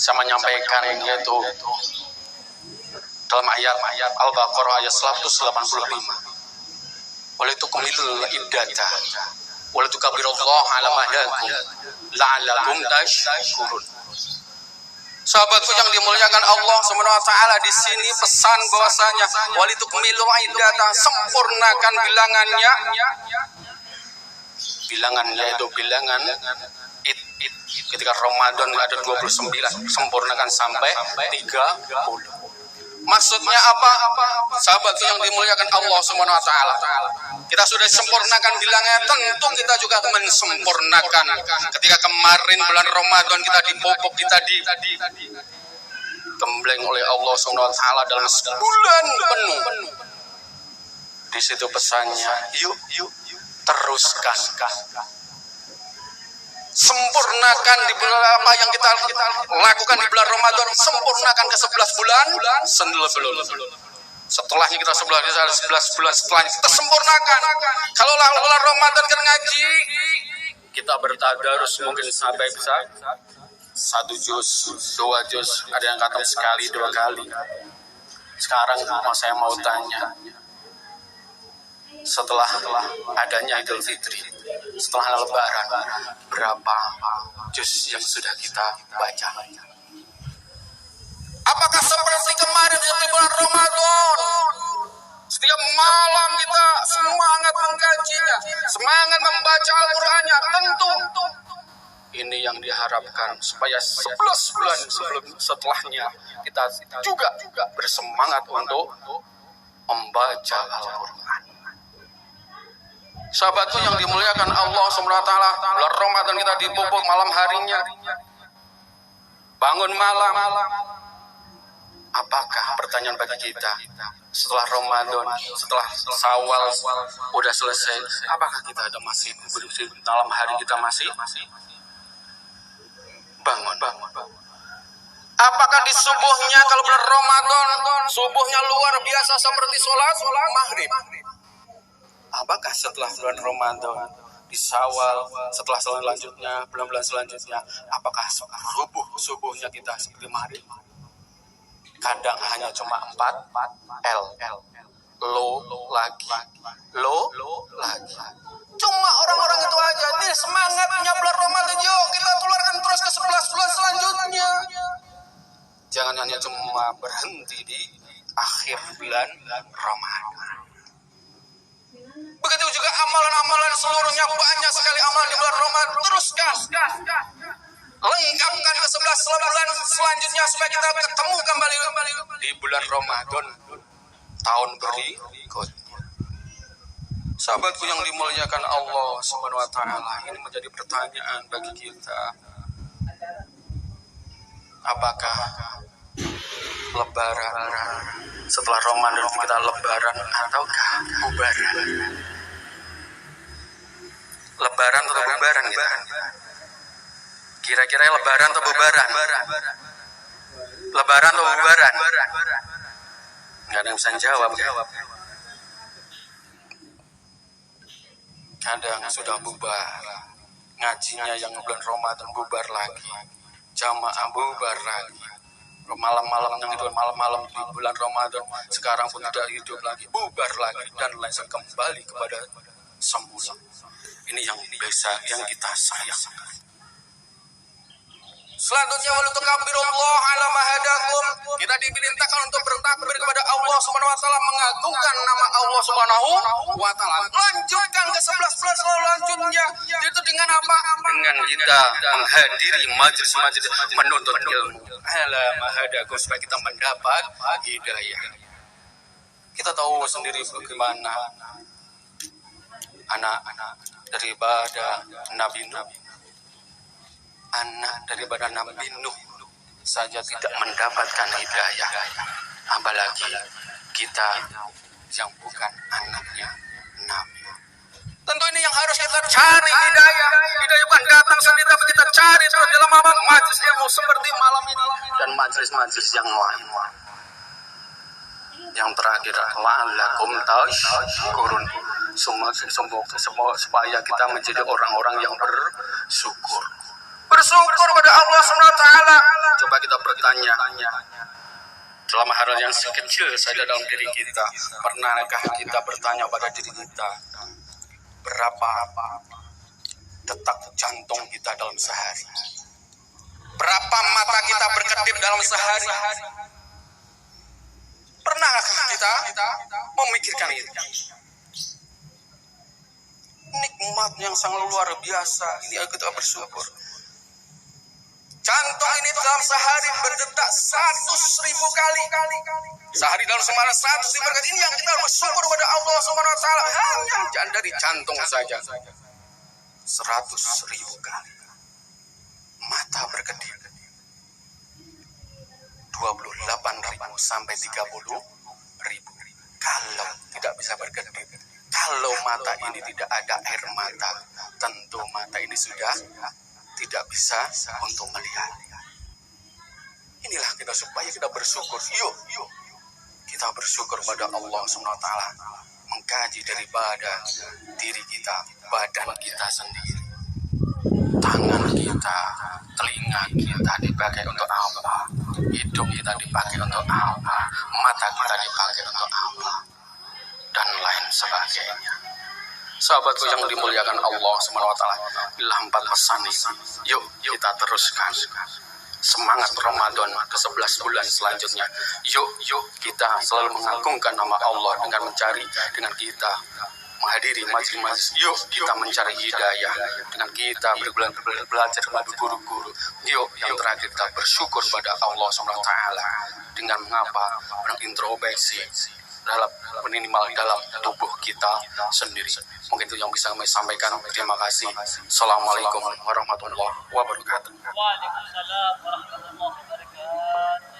Saya menyampaikan yaitu dalam ayat Al-Baqarah ayat 185. Walitukmilul iddata walitukabbirullaha ala ma hadakum la'allakum tashkurun. Sahabatku yang dimuliakan Allah Subhanahu wa taala, di sini pesan bahwasanya walitukmilul iddata, sempurnakan bilangannya. Bilangannya itu bilangan ketika Ramadan ada 29, sempurnakan sampai 30. Maksudnya apa? Sahabat yang dimuliakan Allah Subhanahu wa taala, kita sudah sempurnakan bilangnya, tentu kita juga mensempurnakan. Ketika kemarin bulan Ramadan kita dipupuk, kita digembleng oleh Allah Subhanahu wa taala dalam sebulan penuh. Di situ pesannya, yuk teruskan. Sempurnakan di bulan apa yang kita lakukan di bulan Ramadan, sempurnakan ke 11 bulan sebelum. Setelahnya kita 11 bulan setelahnya kita sempurnakan. Kalau bulan Ramadan kan ngaji, kita bertadarus mungkin sampai bisa 1 juz, 2 juz, ada yang khatam sekali 2 kali. Sekarang saya mau tanya, setelah adanya Idul Fitri, setelah Lebaran, berapa juz yang sudah kita baca? Apakah seperti kemarin di bulan Ramadan? Setiap malam kita semangat mengkajinya, semangat membaca Al-Qur'annya. Tentu ini yang diharapkan, supaya 11 bulan setelahnya kita juga bersemangat untuk membaca Al-Qur'an. Sahabatku yang dimuliakan Allah Subhanahu wa taala, bulan Ramadan kita dipupuk malam harinya, bangun malam. Apakah, pertanyaan bagi kita, setelah Ramadan, setelah Syawal udah selesai, apakah kita ada masih dalam hari kita masih bangun? Apakah di subuhnya, kalau bulan Ramadan subuhnya luar biasa seperti sholat maghrib? Apakah setelah bulan Ramadan, di Syawal, setelah selanjutnya, bulan-bulan selanjutnya, apakah subuhnya kita seperti maghrib? Kadang hanya cuma 4 L. Lo lagi. Cuma orang-orang itu aja. Ini semangatnya bulan Ramadan, yuk kita tularkan terus ke 11 bulan selanjutnya. Jangan hanya cuma berhenti di akhir bulan Ramadan. Begitu juga amalan-amalan seluruhnya, banyak sekali amalan di bulan Ramadan. Teruskan. Lengkapkan ke 11 bulan selanjutnya supaya kita ketemu kembali di bulan Ramadan tahun berikutnya. Sahabatku yang dimuliakan Allah Subhanahu wa taala, ini menjadi pertanyaan bagi kita. Apakah Lebaran setelah Ramadan kita Lebaran ataukah bubaran? Lebaran atau bubaran kita? Kira-kira Lebaran atau bubaran? Lebaran atau bubaran? Nggak ada yang bisa jawab. Kadang sudah bubar, ngajinya yang bulan Ramadan bubar lagi, jamaah bubar lagi, malam-malam yang itu malam-malam di bulan Ramadan sekarang pun tidak hidup lagi, bubar lagi, dan lain kembali kepada semula. Ini yang biasa yang kita sayangkan. Selanjutnya walitukabbirullaha ala ma hadakum, kita diperintahkan untuk bertakbir kepada Allah Subhanahu wa taala, mengagungkan nama Allah Subhanahu wa taala. Lanjutkan ke 11 bulan selanjutnya, itu dengan apa? Dengan kita menghadiri majelis-majelis menuntut ilmu ala ma hadakum, supaya kita mendapat hidayah. Kita tahu sendiri bagaimana anak-anak daripada Nabi Nuh, anak daripada Nabi Nuh saja tidak mendapatkan hidayah, apalagi kita yang bukan anaknya Nabi. Tentu ini yang harus kita cari hidayah. Hidayah bukan datang sendiri, tapi kita cari terus dalam majelis ilmu seperti malam ini dan majelis-majelis yang lain. Yang terakhir, la'allakum tashkurun, supaya kita menjadi orang-orang yang bersyukur pada Allah Subhanahu wa taala. Coba kita bertanya dalam hal yang sekecil saja dalam diri kita. Pernahkah kita bertanya pada diri kita, berapa detak jantung kita dalam sehari? Berapa mata kita berkedip dalam sehari? Pernahkah kita memikirkan itu? Nikmat yang sangat luar biasa. Ini kita bersyukur. Jantung ini dalam sehari berdetak 100.000 kali. Sehari dalam semalam 100.000 kali. Ini yang kita bersyukur pada Allah SWT. Hanya dari jantung saja 100.000 kali. Mata berkedip 28.000 sampai 30.000. Kalau tidak bisa berkedip, kalau mata ini tidak ada air mata, tentu mata ini sudah tidak bisa untuk melihat. Inilah kita supaya kita bersyukur. Yuk kita bersyukur pada Allah SWT, mengkaji daripada diri kita, badan kita sendiri, tangan kita, telinga kita dipakai untuk apa, hidung kita dipakai untuk apa, mata kita dipakai untuk apa, dan lain sebagainya. Sahabatku yang dimuliakan Allah SWT, inilah 4 pesan ini. Yuk kita teruskan semangat Ramadan ke 11 bulan selanjutnya. Yuk kita selalu mengagungkan nama Allah dengan mencari, dengan kita menghadiri majelis. Yuk kita mencari hidayah dengan kita belajar kepada guru-guru. Yuk yang terakhir kita bersyukur pada Allah SWT dengan mengapa mengintrospeksi dalam minimal dalam tubuh kita sendiri. Mungkin itu yang bisa kami sampaikan. Terima kasih. Assalamualaikum warahmatullahi wabarakatuh. Waalaikumsalam warahmatullahi wabarakatuh.